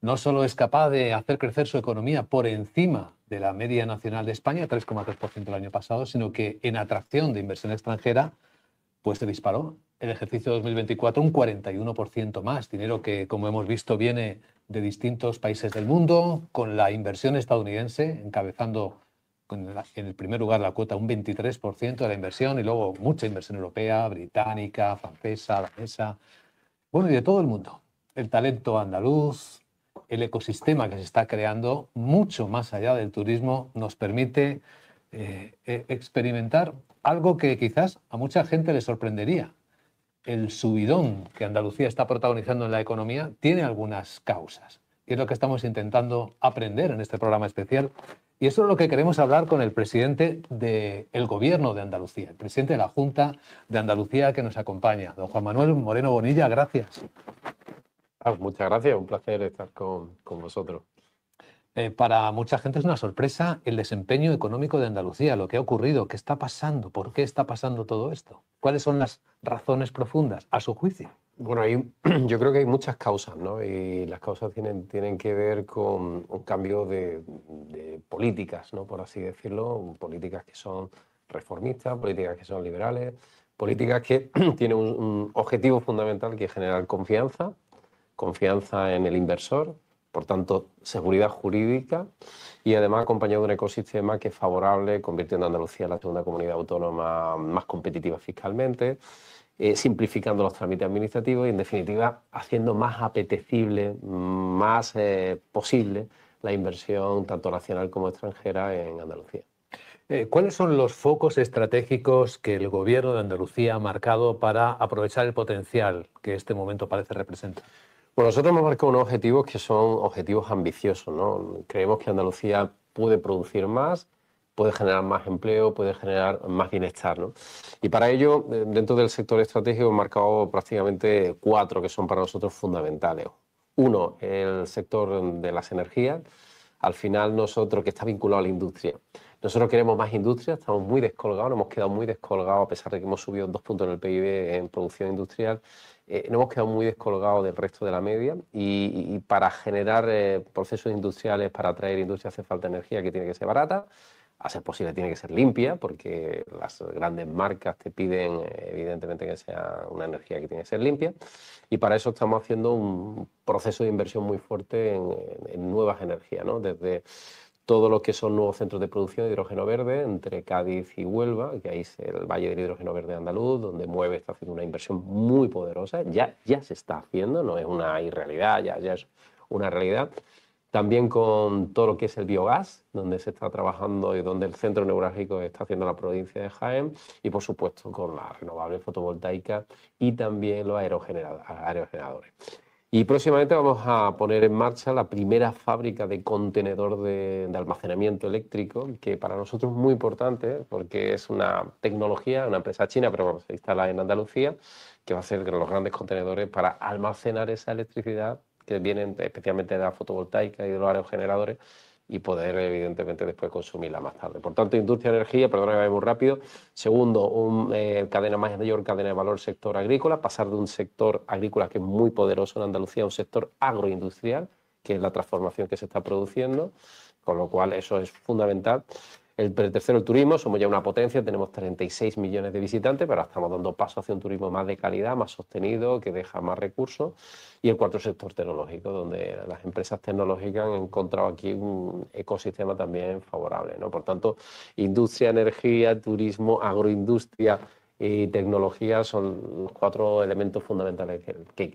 no solo es capaz de hacer crecer su economía por encima de la media nacional de España, 3,3% el año pasado, sino que en atracción de inversión extranjera, pues se disparó el ejercicio 2024 un 41% más. Dinero que, como hemos visto, viene de distintos países del mundo, con la inversión estadounidense encabezando en el primer lugar la cuota, un 23% de la inversión, y luego mucha inversión europea, británica, francesa, danesa, bueno, y de todo el mundo. El talento andaluz, el ecosistema que se está creando, mucho más allá del turismo, nos permite experimentar algo que quizás a mucha gente le sorprendería. El subidón que Andalucía está protagonizando en la economía tiene algunas causas. Y es lo que estamos intentando aprender en este programa especial. Y eso es lo que queremos hablar con el presidente del Gobierno de Andalucía, el presidente de la Junta de Andalucía que nos acompaña, don Juan Manuel Moreno Bonilla. Gracias. Muchas gracias, un placer estar con vosotros. Para mucha gente es una sorpresa el desempeño económico de Andalucía, lo que ha ocurrido, qué está pasando, por qué está pasando todo esto, cuáles son las razones profundas, a su juicio. Bueno, yo creo que hay muchas causas, ¿no? Y las causas tienen que ver con un cambio de políticas, ¿no? Por así decirlo, políticas que son reformistas, políticas que son liberales, políticas que tienen un objetivo fundamental, que es generar confianza en el inversor, por tanto, seguridad jurídica, y además acompañado de un ecosistema que es favorable, convirtiendo a Andalucía en la segunda comunidad autónoma más competitiva fiscalmente, simplificando los trámites administrativos y, en definitiva, haciendo más apetecible, más posible la inversión tanto nacional como extranjera en Andalucía. ¿Cuáles son los focos estratégicos que el Gobierno de Andalucía ha marcado para aprovechar el potencial que este momento parece representar? Bueno, nosotros hemos marcado unos objetivos que son objetivos ambiciosos, ¿no? Creemos que Andalucía puede producir más, puede generar más empleo, puede generar más bienestar, ¿no? Y para ello, dentro del sector estratégico, hemos marcado prácticamente 4 que son para nosotros fundamentales. Uno, el sector de las energías. Al final, nosotros, que está vinculado a la industria. Nosotros queremos más industria, estamos muy descolgados, nos hemos quedado muy descolgados, a pesar de que hemos subido 2 puntos en el PIB en producción industrial. Nos hemos quedado muy descolgados del resto de la media, y para generar procesos industriales, para atraer industria, hace falta energía que tiene que ser barata, a ser posible tiene que ser limpia, porque las grandes marcas te piden evidentemente que sea una energía que tiene que ser limpia, y para eso estamos haciendo un proceso de inversión muy fuerte en nuevas energías, ¿no? Desde todo lo que son nuevos centros de producción de hidrógeno verde entre Cádiz y Huelva, que ahí es el Valle del Hidrógeno Verde andaluz, donde Mueve está haciendo una inversión muy poderosa. Ya se está haciendo, no es una irrealidad, ya es una realidad. También con todo lo que es el biogás, donde se está trabajando y donde el centro neurálgico está haciendo la provincia de Jaén, y por supuesto con la renovable fotovoltaica y también los aerogeneradores. Y próximamente vamos a poner en marcha la primera fábrica de contenedor de almacenamiento eléctrico, que para nosotros es muy importante porque es una tecnología, una empresa china, pero bueno, se instala en Andalucía, que va a ser los grandes contenedores para almacenar esa electricidad que vienen especialmente de la fotovoltaica y de los aerogeneradores, y poder evidentemente después consumirla más tarde. Por tanto, industria, energía, perdona que vaya muy rápido. Segundo, mayor cadena de valor, sector agrícola, pasar de un sector agrícola que es muy poderoso en Andalucía a un sector agroindustrial, que es la transformación que se está produciendo, con lo cual eso es fundamental. El tercero, el turismo. Somos ya una potencia, tenemos 36 millones de visitantes, pero estamos dando paso hacia un turismo más de calidad, más sostenido, que deja más recursos. Y el cuarto, sector tecnológico, donde las empresas tecnológicas han encontrado aquí un ecosistema también favorable, ¿no? Por tanto, industria, energía, turismo, agroindustria y tecnología son los 4 elementos fundamentales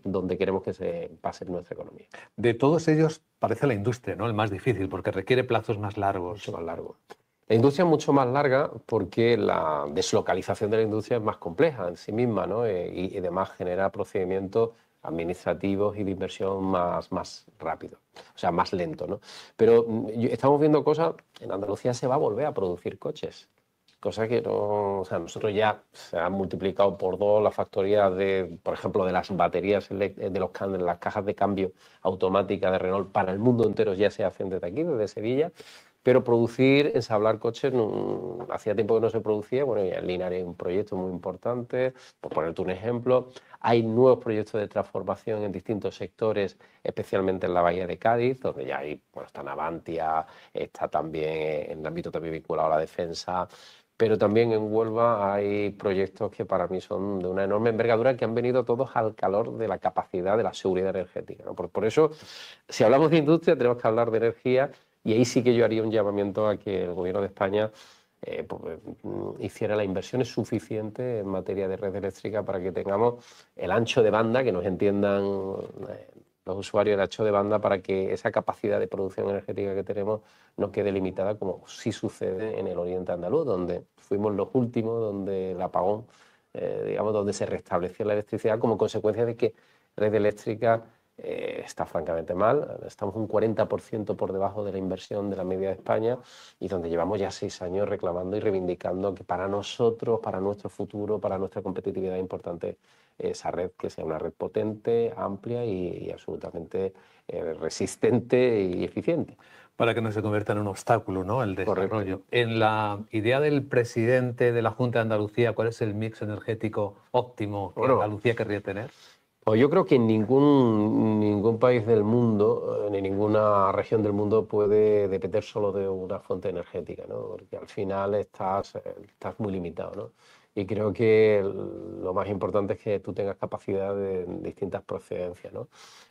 donde queremos que se base nuestra economía. De todos ellos parece la industria, ¿no?, el más difícil, porque requiere plazos más largos. Mucho más largo. La industria es mucho más larga porque la deslocalización de la industria es más compleja en sí misma, ¿no? Y además genera procedimientos administrativos y de inversión más rápido, o sea, más lento, ¿no? Pero estamos viendo cosas. En Andalucía se va a volver a producir coches, cosa que no, o sea, nosotros ya se han multiplicado por 2 las factorías por ejemplo, de las baterías de las cajas de cambio automáticas de Renault para el mundo entero, ya se hacen desde aquí, desde Sevilla. Pero producir, ensamblar coches, hacía tiempo que no se producía. Bueno, ya en Linares hay un proyecto muy importante, por ponerte un ejemplo. Hay nuevos proyectos de transformación en distintos sectores, especialmente en la Bahía de Cádiz, donde ya hay, bueno, está Navantia, está también en el ámbito también vinculado a la defensa, pero también en Huelva hay proyectos que para mí son de una enorme envergadura, que han venido todos al calor de la capacidad de la seguridad energética, ¿no? Por eso, si hablamos de industria, tenemos que hablar de energía, y ahí sí que yo haría un llamamiento a que el Gobierno de España hiciera las inversiones suficientes en materia de red eléctrica para que tengamos el ancho de banda, que nos entiendan los usuarios, el ancho de banda, para que esa capacidad de producción energética que tenemos no quede limitada, como sí sucede en el oriente andaluz, donde fuimos los últimos, donde el apagón, digamos, donde se restableció la electricidad como consecuencia de que red eléctrica está francamente mal. Estamos un 40% por debajo de la inversión de la media de España, y donde llevamos ya 6 años reclamando y reivindicando que para nosotros, para nuestro futuro, para nuestra competitividad es importante esa red, que sea una red potente, amplia y absolutamente resistente y eficiente. Para que no se convierta en un obstáculo, ¿no?, el desarrollo. Correcto. En la idea del presidente de la Junta de Andalucía, ¿cuál es el mix energético óptimo que Andalucía querría tener? Pues yo creo que ningún país del mundo, ni ninguna región del mundo puede depender solo de una fuente energética, ¿no? Porque al final estás muy limitado, ¿no? Y creo que lo más importante es que tú tengas capacidad de distintas procedencias, ¿no?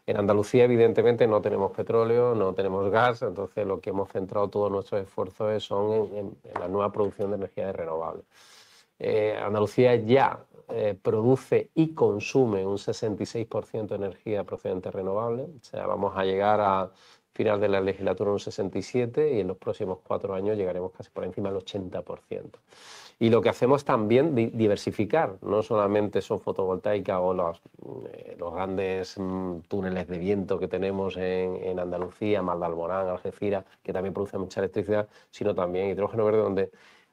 En Andalucía, evidentemente, no tenemos petróleo, no tenemos gas, entonces lo que hemos centrado todos nuestros esfuerzos son en la nueva producción de energías renovables. Andalucía ya produce y consume un 66% de energía procedente renovable, o sea, vamos a llegar a final de la legislatura un 67%, y en los próximos 4 años llegaremos casi por encima del 80%. Y lo que hacemos también diversificar, no solamente son fotovoltaicas o los grandes túneles de viento que tenemos en Andalucía, Mal de Alborán, Algeciras, que también producen mucha electricidad, sino también hidrógeno verde, donde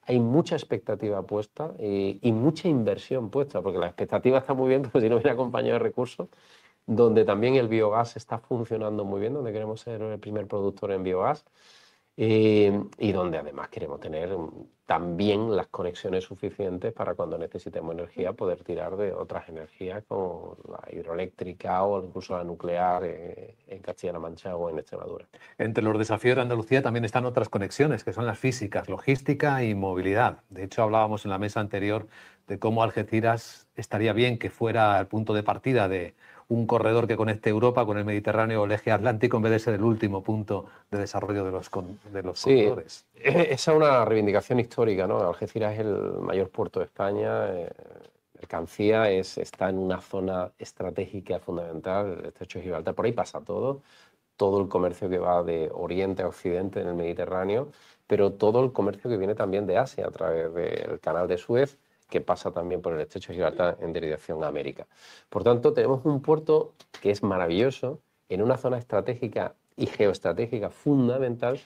hay mucha expectativa puesta y mucha inversión puesta, porque la expectativa está muy bien, pero si no viene acompañado de recursos, donde también el biogás está funcionando muy bien, donde queremos ser el primer productor en biogás, y donde además queremos tener también las conexiones suficientes para cuando necesitemos energía poder tirar de otras energías como la hidroeléctrica o incluso la nuclear en Castilla-La Mancha o en Extremadura. Entre los desafíos de Andalucía también están otras conexiones, que son las físicas, logística y movilidad. De hecho, hablábamos en la mesa anterior de cómo Algeciras estaría bien que fuera el punto de partida de un corredor que conecte Europa con el Mediterráneo o el eje atlántico, en vez de ser el último punto de desarrollo de los corredores. Esa es una reivindicación histórica, ¿no? Algeciras es el mayor puerto de España, mercancía, está en una zona estratégica fundamental, el estrecho de Gibraltar, por ahí pasa todo el comercio que va de oriente a occidente en el Mediterráneo, pero todo el comercio que viene también de Asia a través del canal de Suez, que pasa también por el estrecho de Gibraltar en dirección a América. Por tanto, tenemos un puerto que es maravilloso, en una zona estratégica y geoestratégica fundamental,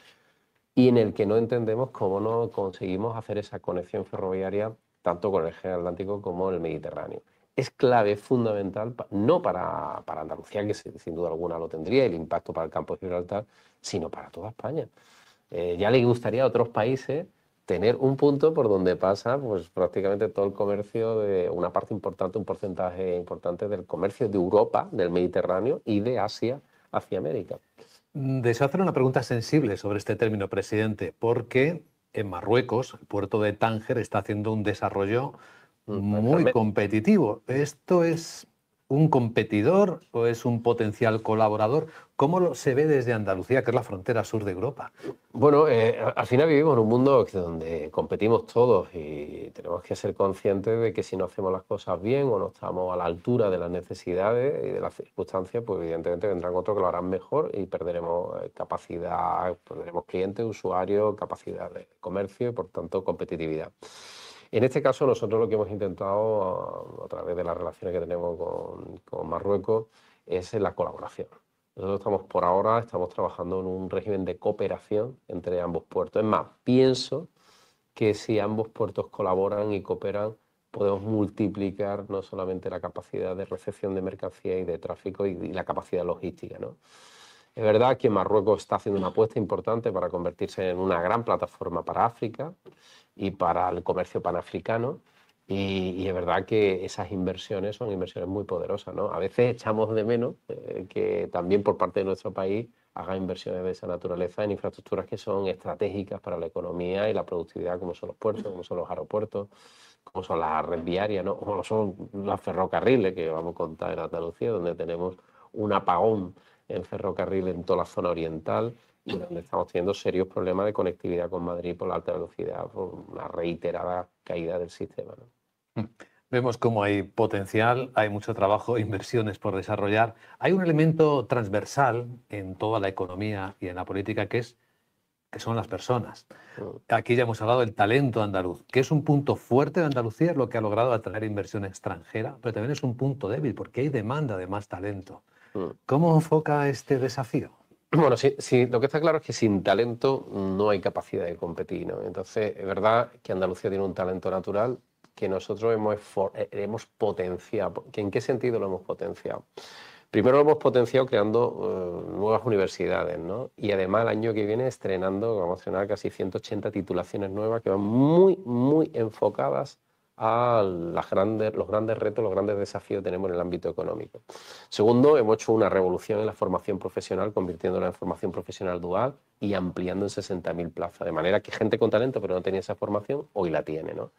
y en el que no entendemos cómo no conseguimos hacer esa conexión ferroviaria tanto con el eje atlántico como el Mediterráneo. Es clave, fundamental, no para Andalucía, que sin duda alguna lo tendría, el impacto para el campo de Gibraltar, sino para toda España. Ya le gustaría a otros países tener un punto por donde pasa pues, prácticamente todo el comercio, de una parte importante, un porcentaje importante del comercio de Europa, del Mediterráneo y de Asia hacia América. Deseo hacer una pregunta sensible sobre este término, presidente, porque en Marruecos el puerto de Tánger está haciendo un desarrollo muy competitivo. ¿Esto es un competidor o es un potencial colaborador? ¿Cómo se ve desde Andalucía, que es la frontera sur de Europa? Bueno, al final vivimos en un mundo donde competimos todos, y tenemos que ser conscientes de que si no hacemos las cosas bien o no estamos a la altura de las necesidades y de las circunstancias, pues evidentemente vendrán otros que lo harán mejor y perderemos capacidad, perderemos clientes, usuarios, capacidad de comercio y por tanto competitividad. En este caso nosotros lo que hemos intentado a través de las relaciones que tenemos con Marruecos es la colaboración. Nosotros por ahora estamos trabajando en un régimen de cooperación entre ambos puertos. Es más, pienso que si ambos puertos colaboran y cooperan, podemos multiplicar no solamente la capacidad de recepción de mercancía y de tráfico y la capacidad logística, ¿no? Es verdad que Marruecos está haciendo una apuesta importante para convertirse en una gran plataforma para África y para el comercio panafricano. Y es verdad que esas inversiones son inversiones muy poderosas, ¿no? A veces echamos de menos que también por parte de nuestro país haga inversiones de esa naturaleza en infraestructuras que son estratégicas para la economía y la productividad, como son los puertos, como son los aeropuertos, como son las redes viarias, ¿no? Como son los ferrocarriles, que vamos a contar en Andalucía, donde tenemos un apagón en ferrocarril en toda la zona oriental y donde estamos teniendo serios problemas de conectividad con Madrid por la alta velocidad, por una reiterada caída del sistema, ¿no? Vemos cómo hay potencial, hay mucho trabajo, inversiones por desarrollar. Hay un elemento transversal en toda la economía y en la política que son las personas. Aquí ya hemos hablado del talento andaluz, que es un punto fuerte de Andalucía, es lo que ha logrado atraer inversión extranjera, pero también es un punto débil porque hay demanda de más talento. ¿Cómo enfoca este desafío? Bueno, sí, lo que está claro es que sin talento no hay capacidad de competir, ¿no? Entonces, es verdad que Andalucía tiene un talento natural que nosotros hemos potenciado. ¿En qué sentido lo hemos potenciado? Primero lo hemos potenciado creando nuevas universidades, ¿no? Y además el año que viene vamos a estrenar casi 180 titulaciones nuevas que van muy enfocadas a los grandes retos, los grandes desafíos que tenemos en el ámbito económico. Segundo, hemos hecho una revolución en la formación profesional, convirtiéndola en formación profesional dual y ampliando en 60.000 plazas, de manera que gente con talento pero no tenía esa formación, hoy la tiene, ¿no?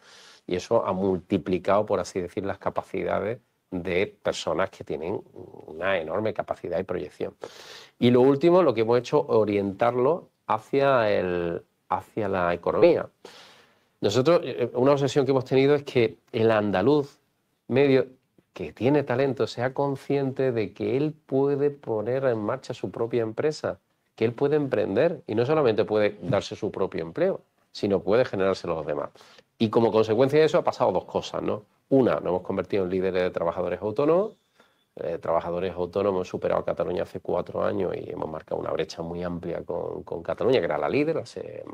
Y eso ha multiplicado, por así decir, las capacidades de personas que tienen una enorme capacidad y proyección. Y lo último, lo que hemos hecho, orientarlo hacia la economía. Nosotros, una obsesión que hemos tenido es que el andaluz medio que tiene talento sea consciente de que él puede poner en marcha su propia empresa, que él puede emprender y no solamente puede darse su propio empleo, sino puede generárselo a los demás. Y como consecuencia de eso ha pasado dos cosas, ¿no? Una, nos hemos convertido en líderes de trabajadores autónomos. Trabajadores autónomos, hemos superado a Cataluña hace 4 años y hemos marcado una brecha muy amplia con Cataluña, que era la líder,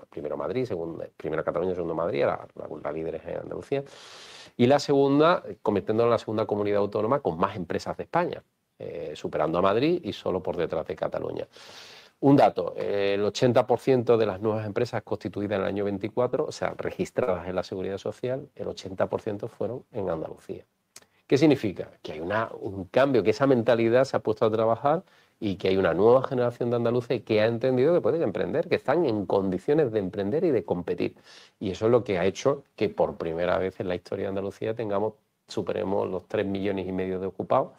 primero Madrid, primero Cataluña, segundo Madrid, la líder es en Andalucía. Y la segunda, convirtiéndola en la segunda comunidad autónoma con más empresas de España, superando a Madrid y solo por detrás de Cataluña. Un dato, el 80% de las nuevas empresas constituidas en el año 24, o sea, registradas en la Seguridad Social, el 80% fueron en Andalucía. ¿Qué significa? Que hay un cambio, que esa mentalidad se ha puesto a trabajar y que hay una nueva generación de andaluces que ha entendido que pueden emprender, que están en condiciones de emprender y de competir. Y eso es lo que ha hecho que por primera vez en la historia de Andalucía superemos los 3,5 millones de ocupados,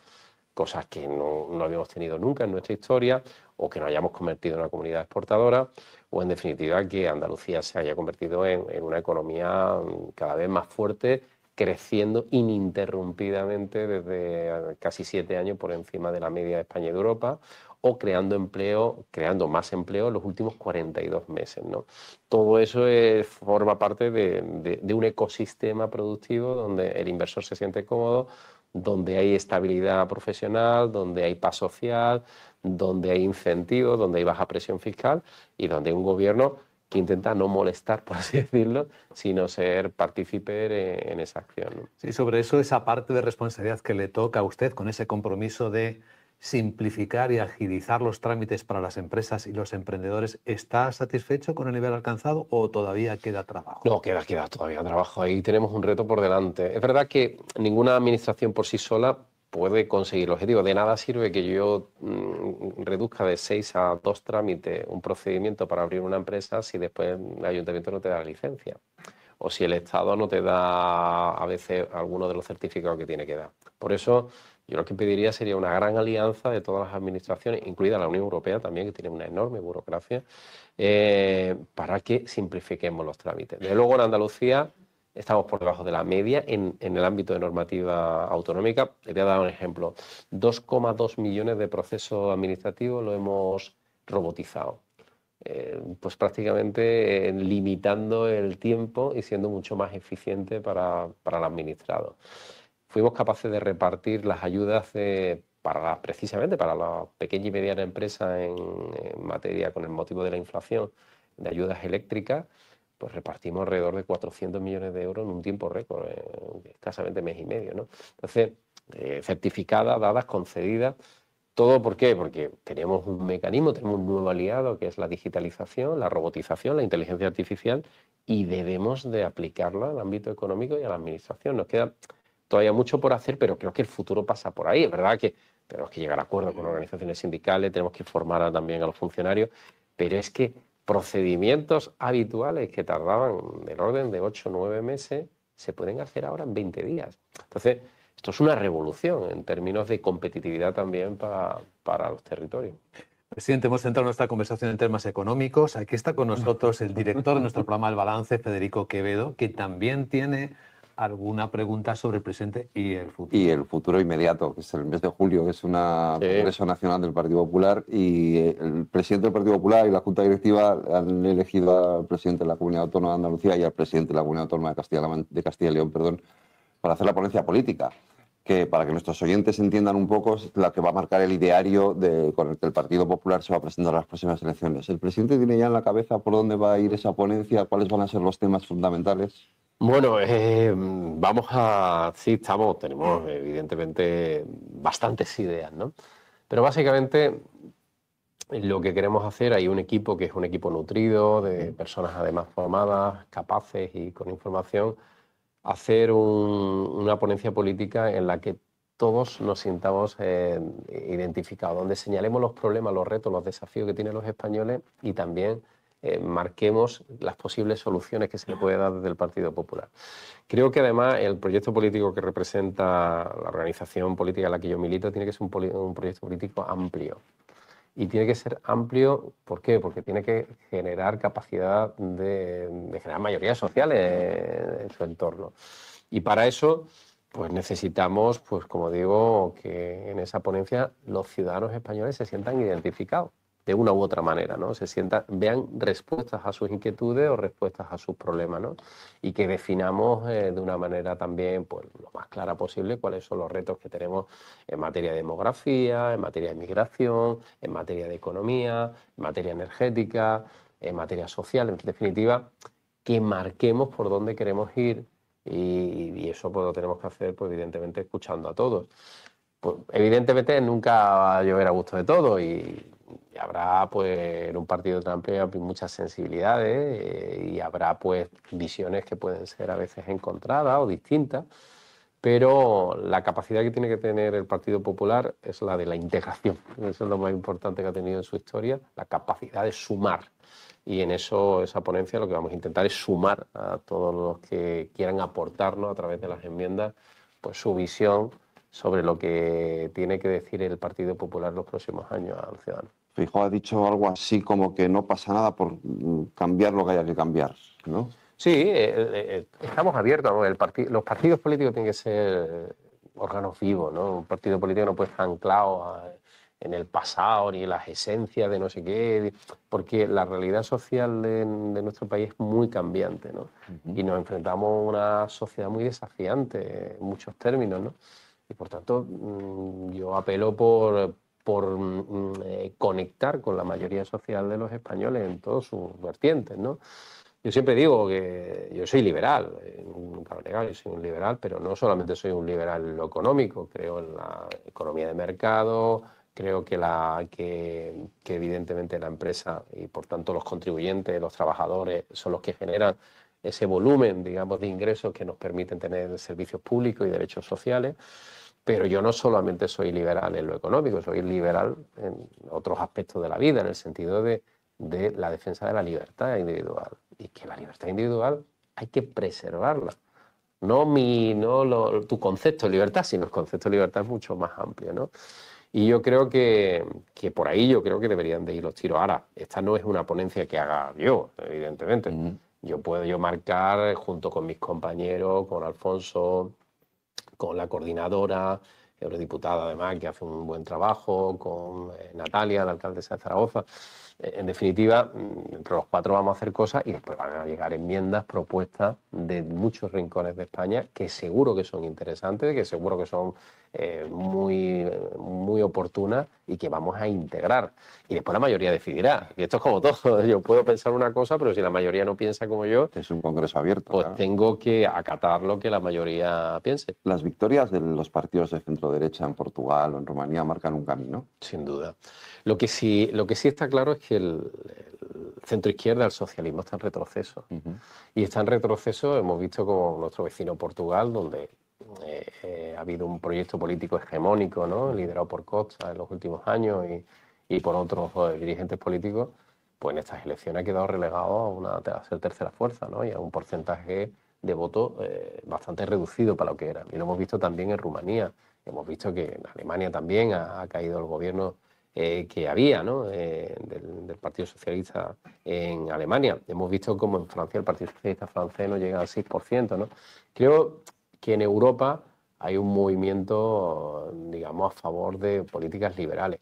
cosas que no habíamos tenido nunca en nuestra historia, o que nos hayamos convertido en una comunidad exportadora, o en definitiva que Andalucía se haya convertido en una economía cada vez más fuerte, creciendo ininterrumpidamente desde casi 7 años por encima de la media de España y de Europa, o creando más empleo en los últimos 42 meses, ¿no? Todo eso forma parte de un ecosistema productivo donde el inversor se siente cómodo, donde hay estabilidad profesional, donde hay paz social, donde hay incentivos, donde hay baja presión fiscal y donde hay un gobierno que intenta no molestar, por así decirlo, sino ser partícipe en esa acción, ¿no? Sí, sobre eso, esa parte de responsabilidad que le toca a usted con ese compromiso de simplificar y agilizar los trámites para las empresas y los emprendedores, ¿está satisfecho con el nivel alcanzado o todavía queda trabajo? No, queda todavía trabajo. Ahí tenemos un reto por delante. Es verdad que ninguna administración por sí sola puede conseguir el objetivo. De nada sirve que yo reduzca de 6 a 2 trámites un procedimiento para abrir una empresa si después el ayuntamiento no te da la licencia, o si el Estado no te da a veces alguno de los certificados que tiene que dar. Por eso yo lo que pediría sería una gran alianza de todas las administraciones, incluida la Unión Europea también, que tiene una enorme burocracia, para que simplifiquemos los trámites. Desde luego en Andalucía estamos por debajo de la media en el ámbito de normativa autonómica. Le voy a dar un ejemplo. 2,2 millones de procesos administrativos lo hemos robotizado. Pues prácticamente limitando el tiempo y siendo mucho más eficiente para el administrado. Fuimos capaces de repartir las ayudas precisamente para la pequeña y mediana empresa en materia, con el motivo de la inflación, de ayudas eléctricas, pues repartimos alrededor de 400 millones de euros en un tiempo récord, escasamente mes y medio, ¿no? Entonces, certificadas, dadas, concedidas. ¿Todo por qué? Porque tenemos un mecanismo, tenemos un nuevo aliado que es la digitalización, la robotización, la inteligencia artificial y debemos de aplicarlo al ámbito económico y a la administración. Nos queda todavía mucho por hacer, pero creo que el futuro pasa por ahí. Es verdad que tenemos que llegar a acuerdos con organizaciones sindicales, tenemos que formar también a los funcionarios, pero es que procedimientos habituales que tardaban del orden de 8 o 9 meses se pueden hacer ahora en 20 días. Entonces, esto es una revolución en términos de competitividad también para los territorios. Presidente, hemos centrado nuestra conversación en temas económicos. Aquí está con nosotros el director de nuestro programa El Balance, Federico Quevedo, que también tiene alguna pregunta sobre el presente y el futuro. Y el futuro inmediato, que es el mes de julio, que es una Congreso Nacional del Partido Popular, y el presidente del Partido Popular y la Junta Directiva han elegido al presidente de la Comunidad Autónoma de Andalucía y al presidente de la Comunidad Autónoma de Castilla y León, para hacer la ponencia política, que para que nuestros oyentes entiendan un poco es la que va a marcar el ideario con el que el Partido Popular se va a presentar a las próximas elecciones. ¿El presidente tiene ya en la cabeza por dónde va a ir esa ponencia? ¿Cuáles van a ser los temas fundamentales? Bueno, tenemos evidentemente bastantes ideas, ¿no? Pero básicamente lo que queremos hacer, hay un equipo que es un equipo nutrido, de personas además formadas, capaces y con información, hacer una ponencia política en la que todos nos sintamos identificados, donde señalemos los problemas, los retos, los desafíos que tienen los españoles y también marquemos las posibles soluciones que se le puede dar desde el Partido Popular. Creo que además el proyecto político que representa la organización política en la que yo milito tiene que ser un proyecto político amplio. Y tiene que ser amplio, ¿por qué? Porque tiene que generar capacidad de generar mayorías sociales en su entorno. Y para eso, pues necesitamos, pues como digo, que en esa ponencia los ciudadanos españoles se sientan identificados de una u otra manera, ¿no? Vean respuestas a sus inquietudes o respuestas a sus problemas, ¿no? Y que definamos de una manera también, pues, lo más clara posible cuáles son los retos que tenemos en materia de demografía, en materia de migración, en materia de economía, en materia energética, en materia social, en definitiva, que marquemos por dónde queremos ir y eso pues, lo tenemos que hacer, pues, evidentemente, escuchando a todos. Pues, evidentemente nunca va a llover a gusto de todo y habrá pues en un partido tan amplio muchas sensibilidades y habrá pues visiones que pueden ser a veces encontradas o distintas, pero la capacidad que tiene que tener el Partido Popular es la de la integración. Eso es lo más importante que ha tenido en su historia, la capacidad de sumar. Y en eso, esa ponencia, lo que vamos a intentar es sumar a todos los que quieran aportarnos a través de las enmiendas pues su visión sobre lo que tiene que decir el Partido Popular los próximos años al ciudadano. Feijóo ha dicho algo así como que no pasa nada por cambiar lo que haya que cambiar, ¿no? Sí, estamos abiertos. Los partidos políticos tienen que ser órganos vivos, ¿no? Un partido político no puede estar anclado en el pasado ni en las esencias de no sé qué, porque la realidad social de nuestro país es muy cambiante, ¿no? Y nos enfrentamos a una sociedad muy desafiante en muchos términos, ¿no? Y por tanto, yo apelo por conectar con la mayoría social de los españoles en todos sus vertientes, ¿no? Yo siempre digo que yo soy liberal, nunca lo he negado, yo soy un liberal, pero no solamente soy un liberal en lo económico, creo en la economía de mercado, creo que evidentemente la empresa y por tanto los contribuyentes, los trabajadores son los que generan ese volumen, digamos, de ingresos que nos permiten tener servicios públicos y derechos sociales. Pero yo no solamente soy liberal en lo económico, soy liberal en otros aspectos de la vida, en el sentido de la defensa de la libertad individual. Y que la libertad individual hay que preservarla. No tu concepto de libertad, sino el concepto de libertad es mucho más amplio, ¿no? Y yo creo que por ahí yo creo que deberían de ir los tiros. Ahora, esta no es una ponencia que haga yo, evidentemente. Yo puedo marcar junto con mis compañeros, con Alfonso, con la coordinadora, eurodiputada además, que hace un buen trabajo, con Natalia, la alcaldesa de Zaragoza. En definitiva, entre los cuatro vamos a hacer cosas y después van a llegar enmiendas, propuestas de muchos rincones de España que seguro que son interesantes, que seguro que son muy oportunas y que vamos a integrar. Y después la mayoría decidirá. Y esto es como todo. Yo puedo pensar una cosa, pero si la mayoría no piensa como yo, es un congreso abierto. Pues claro. tengo que acatar lo que la mayoría piense. Las victorias de los partidos de centro-derecha en Portugal o en Rumanía marcan un camino. Sin duda. Lo que sí está claro es que el centro-izquierda, el socialismo, está en retroceso. Y está en retroceso, hemos visto como nuestro vecino Portugal, donde ha habido un proyecto político hegemónico, ¿no?, liderado por Costa en los últimos años y por otros dirigentes políticos, pues en estas elecciones ha quedado relegado a ser tercera fuerza, ¿no?, y a un porcentaje de voto bastante reducido para lo que era. Y lo hemos visto también en Rumanía. Hemos visto que en Alemania también ha caído el gobierno que había, ¿no?, del Partido Socialista en Alemania. Hemos visto cómo en Francia el Partido Socialista francés no llega al 6%, ¿no? Creo que en Europa hay un movimiento, digamos, a favor de políticas liberales.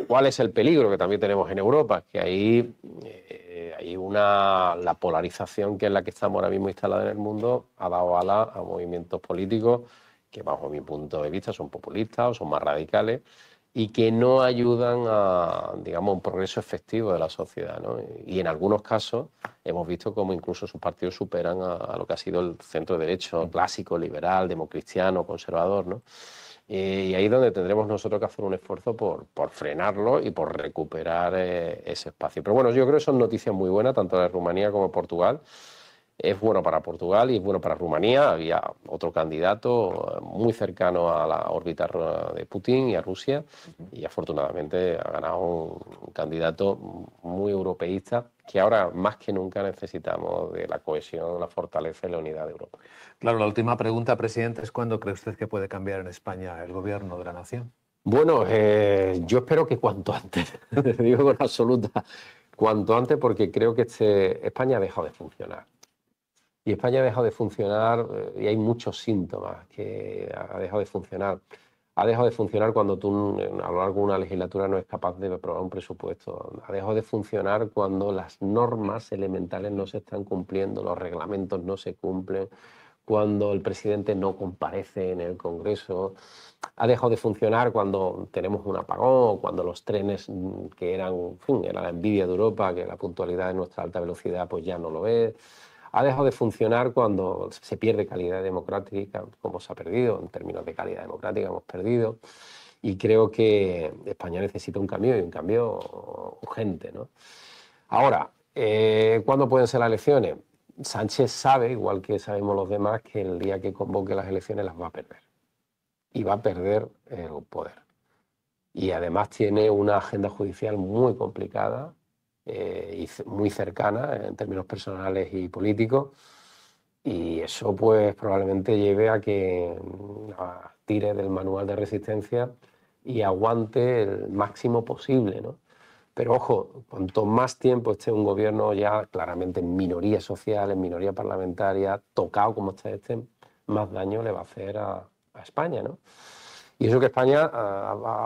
¿Cuál es el peligro que también tenemos en Europa? Que ahí hay la polarización que es la que estamos ahora mismo instalada en el mundo, ha dado ala a movimientos políticos que bajo mi punto de vista son populistas o son más radicales y que no ayudan a, digamos, un progreso efectivo de la sociedad, ¿no? Y en algunos casos hemos visto cómo incluso sus partidos superan a lo que ha sido el centro derecho clásico, liberal, democristiano, conservador, ¿no? Y ahí es donde tendremos nosotros que hacer un esfuerzo por frenarlo y por recuperar ese espacio. Pero bueno, yo creo que son noticias muy buenas, tanto de Rumanía como de Portugal. Es bueno para Portugal y es bueno para Rumanía. Había otro candidato muy cercano a la órbita de Putin y a Rusia y afortunadamente ha ganado un candidato muy europeísta que ahora más que nunca necesitamos de la cohesión, la fortaleza y la unidad de Europa. Claro, la última pregunta, presidente, es ¿cuándo cree usted que puede cambiar en España el gobierno de la nación? Bueno, yo espero que cuanto antes, digo con absoluta, cuanto antes porque creo que España ha dejado de funcionar. Y España ha dejado de funcionar y hay muchos síntomas que ha dejado de funcionar. Ha dejado de funcionar cuando tú a lo largo de una legislatura no eres capaz de aprobar un presupuesto. Ha dejado de funcionar cuando las normas elementales no se están cumpliendo, los reglamentos no se cumplen, cuando el presidente no comparece en el Congreso. Ha dejado de funcionar cuando tenemos un apagón, cuando los trenes que eran, en fin, era la envidia de Europa, que la puntualidad de nuestra alta velocidad pues ya no lo es. Ha dejado de funcionar cuando se pierde calidad democrática, como se ha perdido, en términos de calidad democrática hemos perdido, y creo que España necesita un cambio y un cambio urgente, ¿no? Ahora, ¿cuándo pueden ser las elecciones? Sánchez sabe, igual que sabemos los demás, que el día que convoque las elecciones las va a perder, y va a perder el poder. Y además tiene una agenda judicial muy complicada, y muy cercana en términos personales y políticos, y eso pues probablemente lleve a que tire del manual de resistencia y aguante el máximo posible, ¿no? Pero ojo, cuanto más tiempo esté un gobierno ya claramente en minoría social, en minoría parlamentaria, tocado como está más daño le va a hacer a España, ¿no? Y eso que España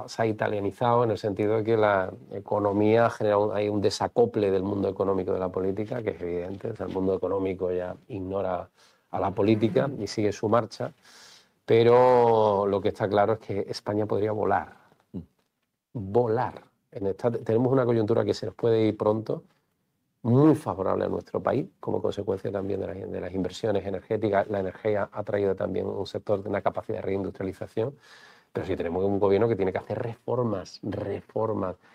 se ha italianizado en el sentido de que la economía hay un desacople del mundo económico de la política, que es evidente. O sea, el mundo económico ya ignora a la política y sigue su marcha. Pero lo que está claro es que España podría volar. Volar. Tenemos una coyuntura que se nos puede ir pronto, muy favorable a nuestro país, como consecuencia también de las inversiones energéticas. La energía ha traído también un sector de una capacidad de reindustrialización. Pero si tenemos un gobierno que tiene que hacer reformas,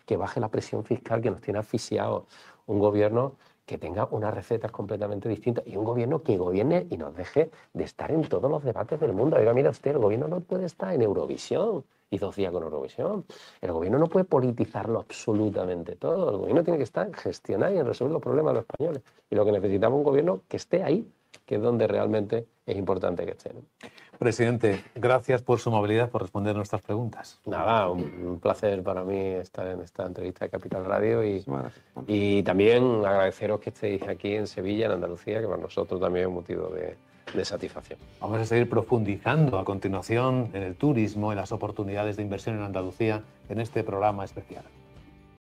que baje la presión fiscal que nos tiene asfixiados, un gobierno que tenga unas recetas completamente distintas y un gobierno que gobierne y nos deje de estar en todos los debates del mundo. Oiga, mira usted, el gobierno no puede estar en Eurovisión y 2 días con Eurovisión. El gobierno no puede politizarlo absolutamente todo. El gobierno tiene que estar en gestionar y en resolver los problemas de los españoles. Y lo que necesitamos es un gobierno que esté ahí, que es donde realmente es importante que esté, ¿no? Presidente, gracias por su amabilidad, por responder nuestras preguntas. Nada, un placer para mí estar en esta entrevista de Capital Radio y también agradeceros que estéis aquí en Sevilla, en Andalucía, que para nosotros también es un motivo de satisfacción. Vamos a seguir profundizando a continuación en el turismo, en las oportunidades de inversión en Andalucía, en este programa especial.